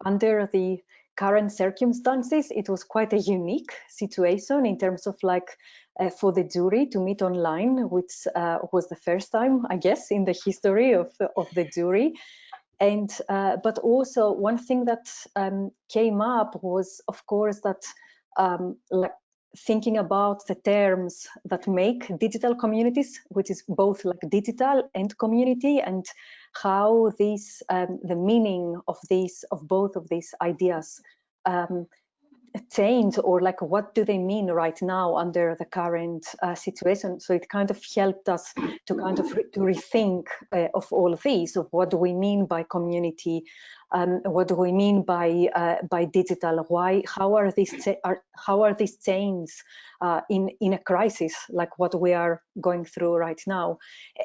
under the current circumstances, it was quite a unique situation in terms of like for the jury to meet online, which was the first time, I guess, in the history of the jury. And but also one thing that came up was, of course, that like thinking about the terms that make digital communities, which is both like digital and community, and how these the meaning of both of these ideas change, or like what do they mean right now under the current situation. So it kind of helped us to kind of to rethink of all of these, of what do we mean by community, what do we mean by digital, how are these chains in a crisis like what we are going through right now,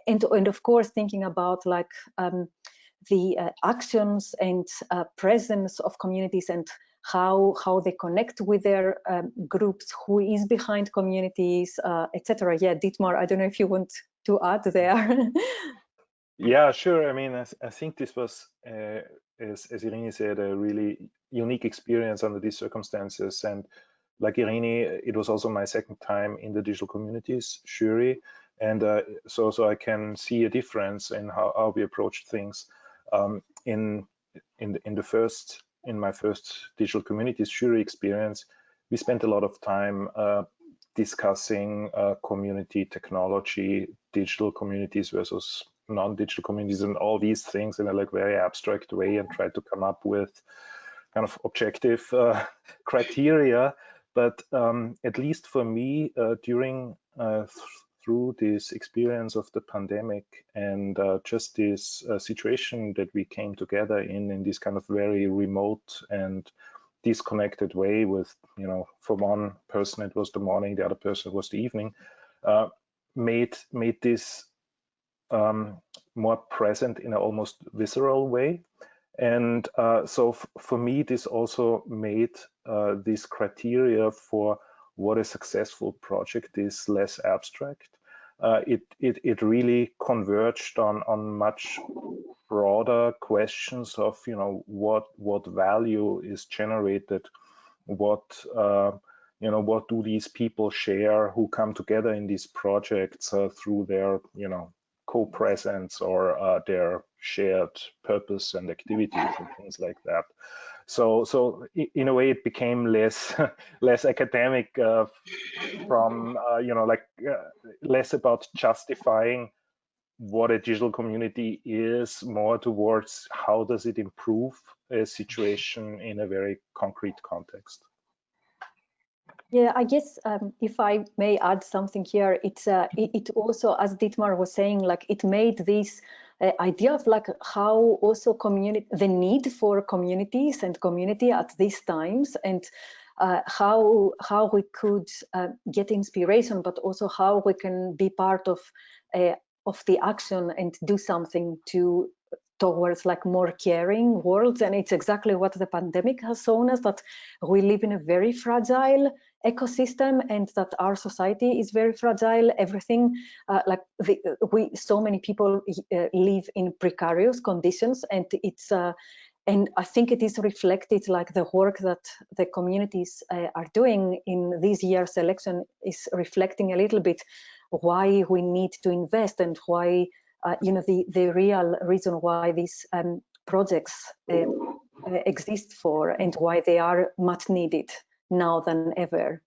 and of course thinking about like the actions and presence of communities, and how they connect with their groups, who is behind communities, etc. Yeah, Dietmar, I don't know if you want to add there. Yeah, sure. I mean, I think this was, as Irini said, a really unique experience under these circumstances. And like Irini, it was also my second time in the digital communities jury. And so I can see a difference in how we approached things. In my first digital communities jury experience, we spent a lot of time discussing community technology, digital communities versus non-digital communities, and all these things in a like very abstract way, and try to come up with kind of objective criteria. But at least for me, through this experience of the pandemic and just this situation that we came together in this kind of very remote and disconnected way with, for one person it was the morning, the other person was the evening, made this more present in an almost visceral way. And so for me, this also made this criteria for what a successful project is less abstract. It really converged on much broader questions of, what value is generated, what do these people share who come together in these projects through their, co-presence or their shared purpose and activities and things like that. So in a way, it became less academic from less about justifying what a digital community is, more towards how does it improve a situation in a very concrete context. Yeah, I guess if I may add something here, it also, as Dietmar was saying, like it made this idea of like how also the need for communities and community at these times, and how we could get inspiration, but also how we can be part of the action and do something towards like more caring worlds. And it's exactly what the pandemic has shown us, that we live in a very fragile ecosystem and that our society is very fragile. Everything so many people live in precarious conditions, and it's and I think it is reflected, like the work that the communities are doing in this year's election is reflecting a little bit why we need to invest, and why the real reason why these projects exist for, and why they are much needed now than ever.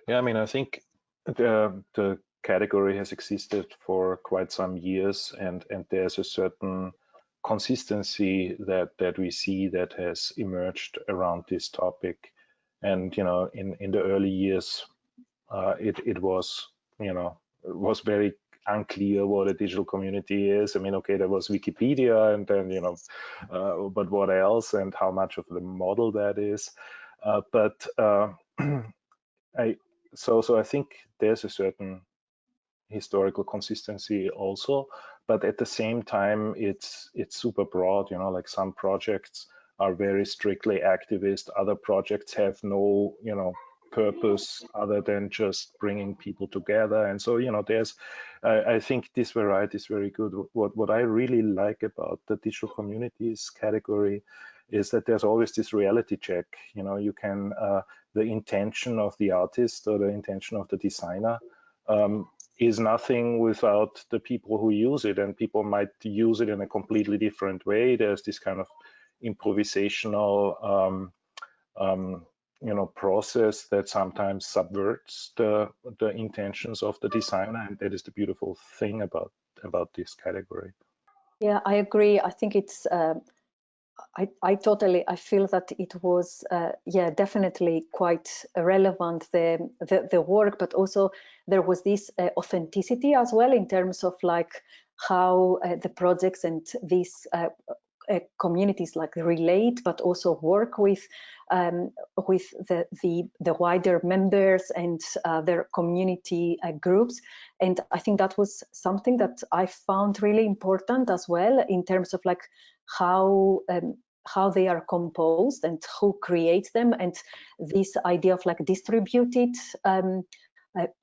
Yeah, I mean, I think the category has existed for quite some years, and there's a certain consistency that we see that has emerged around this topic. And in the early years, it was very unclear what a digital community is. I mean, okay, there was Wikipedia, and then but what else, and how much of the model that is. So I think there's a certain historical consistency also, but at the same time, it's super broad. Like some projects are very strictly activist, other projects have no purpose other than just bringing people together. And so, there's, I think this variety is very good. What I really like about the digital communities category is that there's always this reality check. You can, the intention of the artist or the intention of the designer is nothing without the people who use it, and people might use it in a completely different way. There's this kind of improvisational process that sometimes subverts the intentions of the designer, and that is the beautiful thing about this category. Yeah, I agree. I think it's I feel that it was yeah, definitely quite relevant, the work, but also there was this authenticity as well in terms of like how the projects and these communities like relate, but also work with the wider members and their community groups. And I think that was something that I found really important as well in terms of like how they are composed and who creates them, and this idea of like distributed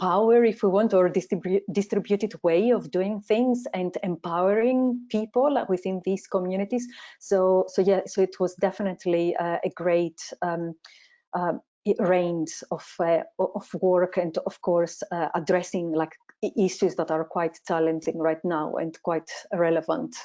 power, if we want, or distributed way of doing things and empowering people within these communities. So yeah, so it was definitely a great range of work, and of course addressing like issues that are quite challenging right now and quite relevant.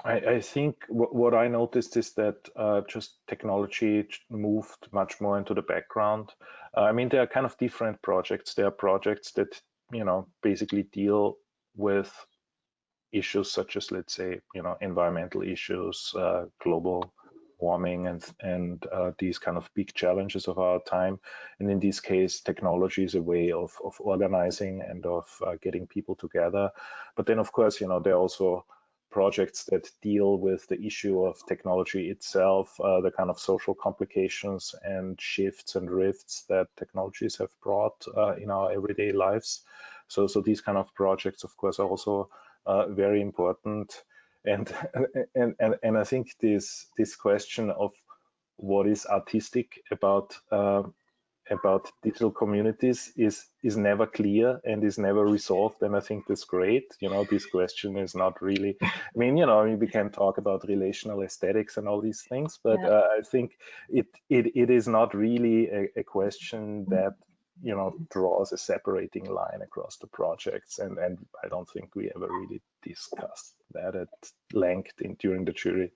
I think what I noticed is that just technology moved much more into the background. I mean, there are kind of different projects. There are projects that, basically deal with issues such as, let's say, environmental issues, global warming, and these kind of big challenges of our time. And in this case, technology is a way of organizing and of getting people together. But then, of course, there are also projects that deal with the issue of technology itself, the kind of social complications and shifts and rifts that technologies have brought in our everyday lives. So these kind of projects, of course, are also very important. And I think this question of what is artistic about digital communities is never clear and is never resolved, and I think that's great. This question is not really, I mean, we can talk about relational aesthetics and all these things, but yeah. I think it is not really a question that draws a separating line across the projects, and I don't think we ever really discussed that at length during the jury.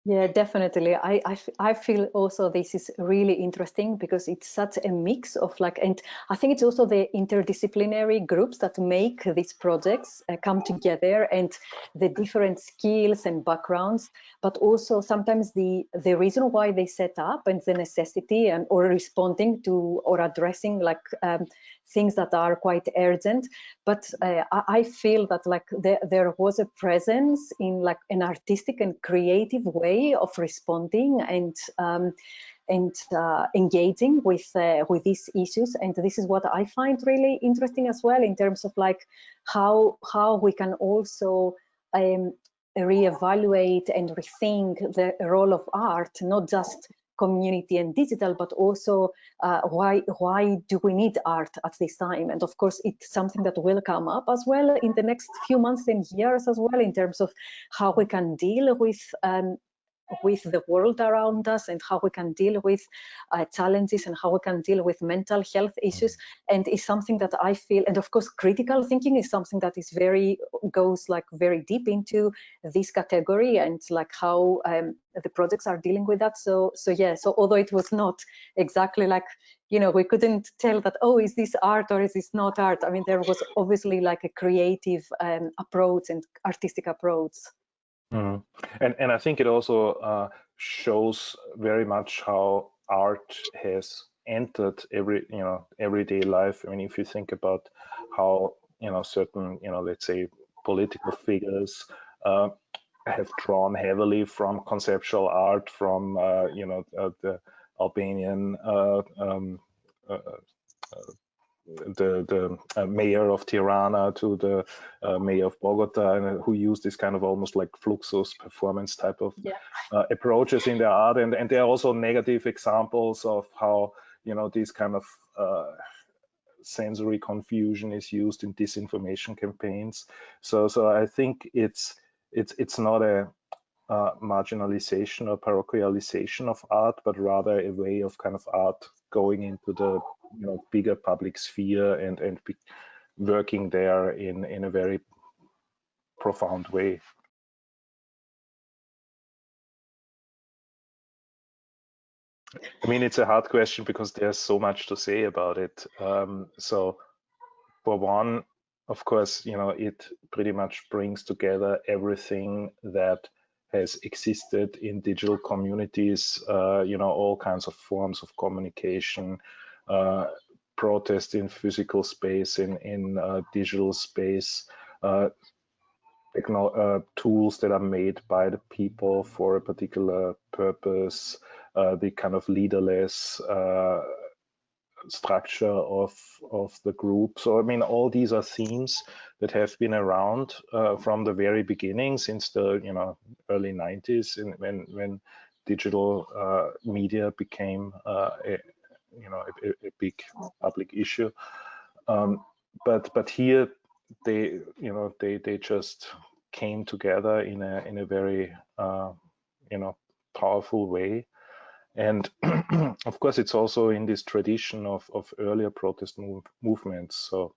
Yeah, definitely. I feel also this is really interesting because it's such a mix of like, and I think it's also the interdisciplinary groups that make these projects come together, and the different skills and backgrounds, but also sometimes the reason why they set up and the necessity and or responding to or addressing like things that are quite urgent. But I feel that like there was a presence in like an artistic and creative way of responding and engaging with these issues, and this is what I find really interesting as well in terms of like how we can also reevaluate and rethink the role of art, not just community and digital, but also why do we need art at this time? And of course, it's something that will come up as well in the next few months and years as well in terms of how we can deal with the world around us, and how we can deal with challenges, and how we can deal with mental health issues. And it's something that I feel, and of course critical thinking is something that is goes like very deep into this category, and like how the projects are dealing with that. So yeah, so although it was not exactly like, we couldn't tell that, oh, is this art or is this not art? I mean, there was obviously like a creative approach and artistic approach. Mm. And I think it also shows very much how art has entered everyday life. I mean, if you think about how certain let's say political figures have drawn heavily from conceptual art, from the Albanian mayor of Tirana to the mayor of Bogota, and who use this kind of almost like fluxus performance type of approaches in their art. And there are also negative examples of how, you know, these kind of sensory confusion is used in disinformation campaigns. So I think it's not a marginalization or parochialization of art, but rather a way of kind of art going into the, you know, bigger public sphere and working there in a very profound way. I mean, it's a hard question because there's so much to say about it. So for one, of course, you know, it pretty much brings together everything that has existed in digital communities, you know, all kinds of forms of communication, protest in physical space, in digital space, tools that are made by the people for a particular purpose, the kind of leaderless structure of the group. So I mean, all these are themes that have been around from the very beginning, since the, you know, early 90s, when digital media became a big public issue. But here they, you know, they just came together in a very you know, powerful way. And of course, it's also in this tradition of earlier protest movements. So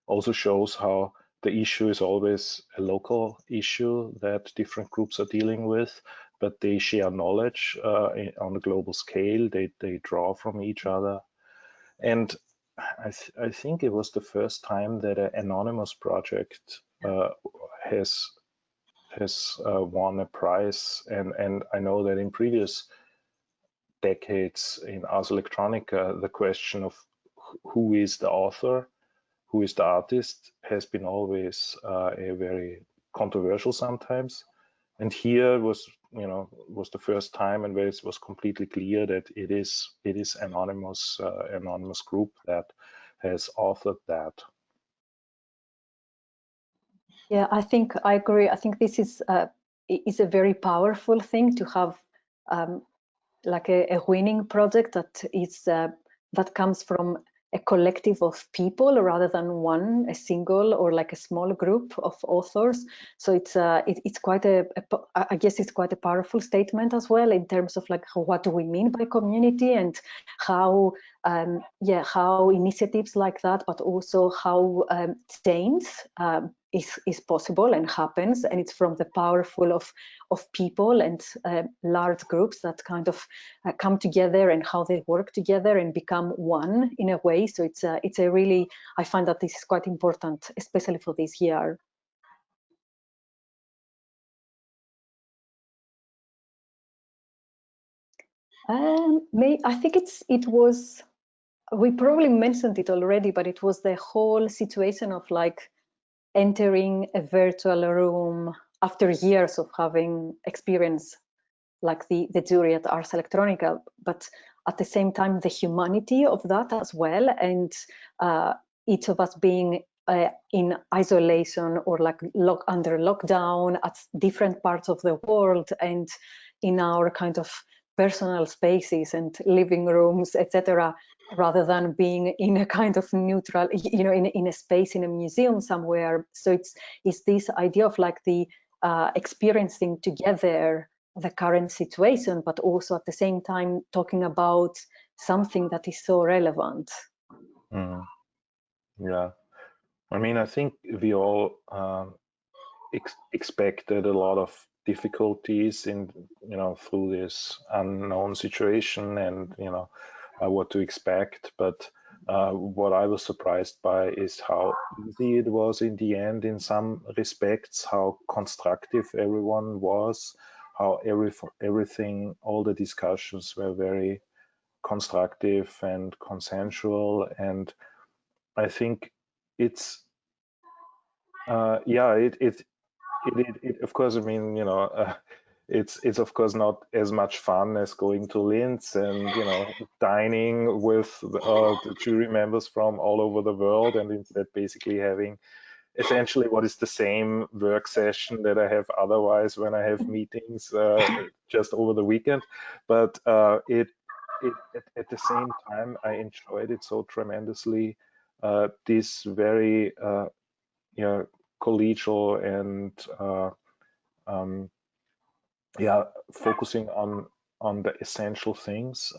also shows how the issue is always a local issue that different groups are dealing with, but they share knowledge on a global scale. They draw from each other. And I think it was the first time that an anonymous project has won a prize. And I know that in previous decades in Ars Electronica, the question of who is the author, who is the artist, has been always a very controversial sometimes. And here was, you know, was the first time and where it was completely clear that it is anonymous group that has authored that. Yeah, I think I agree. I think this is a very powerful thing to have, like a winning project that is that comes from a collective of people rather than a single or like a small group of authors. So it's quite I guess it's quite a powerful statement as well, in terms of like what do we mean by community, and how how initiatives like that, but also how change is possible and happens, and it's from the powerful of people and large groups that kind of come together, and how they work together and become one in a way. So it's a really, I find that this is quite important, especially for this year. I think it was, we probably mentioned it already, but it was the whole situation of like entering a virtual room after years of having experience like the jury at Ars Electronica, but at the same time the humanity of that as well, and each of us being in isolation or like under lockdown at different parts of the world, and in our kind of personal spaces and living rooms, etc., rather than being in a kind of neutral, you know, in a space in a museum somewhere. So it's this idea of like the experiencing together the current situation, but also at the same time talking about something that is so relevant. Yeah, I mean, I think we all expected a lot of difficulties in, you know, through this unknown situation, and, you know, what to expect. But what I was surprised by is how easy it was in the end, in some respects, how constructive everyone was, how everything, all the discussions were very constructive and consensual. And I think it's yeah, it of course, I mean, you know, it's of course not as much fun as going to Linz and dining with the jury members from all over the world, and instead basically having essentially what is the same work session that I have otherwise when I have meetings just over the weekend. But at the same time, I enjoyed it so tremendously. This very collegial and focusing on the essential things.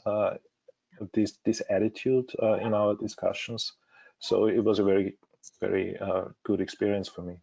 This attitude in our discussions. So it was a very good experience for me.